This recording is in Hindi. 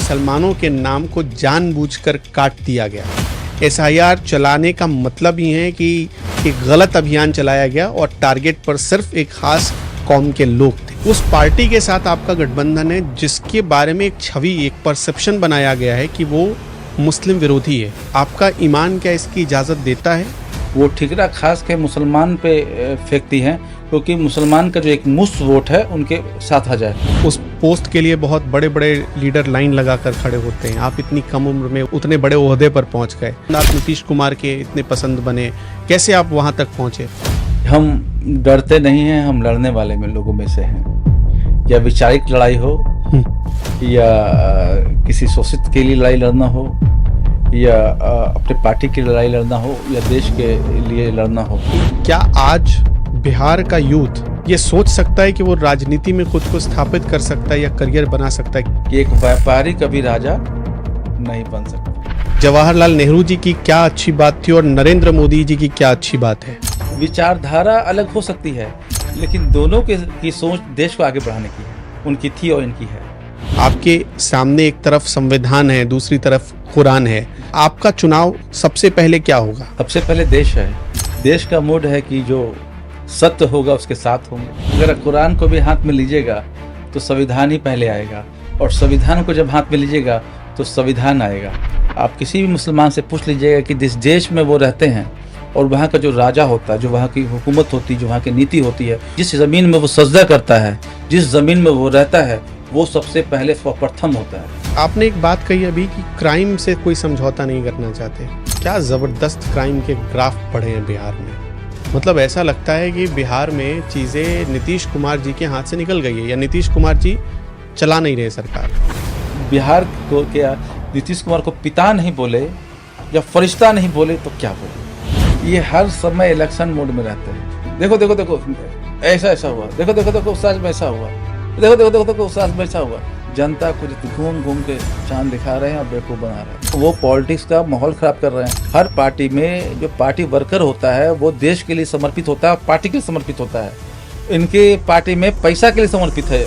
मुसलमानों के नाम को जानबूझकर काट दिया गया। एसआईआर चलाने का मतलब ही है कि एक गलत अभियान चलाया गया और टारगेट पर सिर्फ एक खास कौम के लोग थे। उस पार्टी के साथ आपका गठबंधन है जिसके बारे में एक छवि, एक परसेप्शन बनाया गया है कि वो मुस्लिम विरोधी है। आपका ईमान क्या इसकी इजाज़त देता है? वो ठिकरा खास के मुसलमान पे फेंकती हैं क्योंकि मुसलमान का जो एक मुफ्त वोट है उनके साथ आ जाए। उस पोस्ट के लिए बहुत बड़े बड़े लीडर लाइन लगाकर खड़े होते हैं। आप इतनी कम उम्र में उतने बड़े ओहदे पर पहुंच गए। आप नीतीश कुमार के इतने पसंद बने, कैसे आप वहां तक पहुंचे? हम डरते नहीं हैं, हम लड़ने वाले में लोगों में से हैं। या वैचारिक लड़ाई हो या किसी शोषित के लिए लड़ाई लड़ना हो या अपने पार्टी की लड़ाई लड़ना हो या देश के लिए लड़ना हो। क्या आज बिहार का यूथ ये सोच सकता है कि वो राजनीति में खुद को स्थापित कर सकता है या करियर बना सकता है? कि एक व्यापारी कभी राजा नहीं बन सकता। जवाहरलाल नेहरू जी की क्या अच्छी बात थी और नरेंद्र मोदी जी की क्या अच्छी बात है? विचारधारा अलग हो सकती है लेकिन दोनों की सोच देश को आगे बढ़ाने की है, उनकी थी और इनकी है। आपके सामने एक तरफ संविधान है, दूसरी तरफ कुरान है। आपका चुनाव सबसे पहले क्या होगा? सबसे पहले देश है। देश का मूड है कि जो सत्य होगा उसके साथ होंगे। अगर कुरान को भी हाथ में लीजिएगा तो संविधान ही पहले आएगा और संविधान को जब हाथ में लीजिएगा तो संविधान आएगा। आप किसी भी मुसलमान से पूछ लीजिएगा कि जिस देश में वो रहते हैं और वहाँ का जो राजा होता है, जो वहाँ की हुकूमत होती है, जो वहाँ की नीति होती है, जिस ज़मीन में वो सजदा करता है, जिस ज़मीन में वो रहता है, वो सबसे पहले सर्वप्रथम होता है। आपने एक बात कही अभी कि क्राइम से कोई समझौता नहीं करना चाहते। क्या ज़बरदस्त क्राइम के ग्राफ बढ़े हैं बिहार में। मतलब ऐसा लगता है कि बिहार में चीज़ें नीतीश कुमार जी के हाथ से निकल गई है या नीतीश कुमार जी चला नहीं रहे सरकार। बिहार को क्या नीतीश कुमार को पिता नहीं बोले या फरिश्ता नहीं बोले तो क्या बोले। ये हर समय इलेक्शन मोड में रहते हैं। देखो देखो देखो ऐसा हुआ, देखो देखो देखो उस में ऐसा हुआ, देखो देखो देखो देखो उस में ऐसा हुआ। जनता को घूम घूम के चांद दिखा रहे हैं और बेवकूफ़ बना रहे हैं। वो पॉलिटिक्स का माहौल खराब कर रहे हैं। हर पार्टी में जो पार्टी वर्कर होता है वो देश के लिए समर्पित होता है, पार्टी के लिए समर्पित होता है। इनके पार्टी में पैसा के लिए समर्पित है।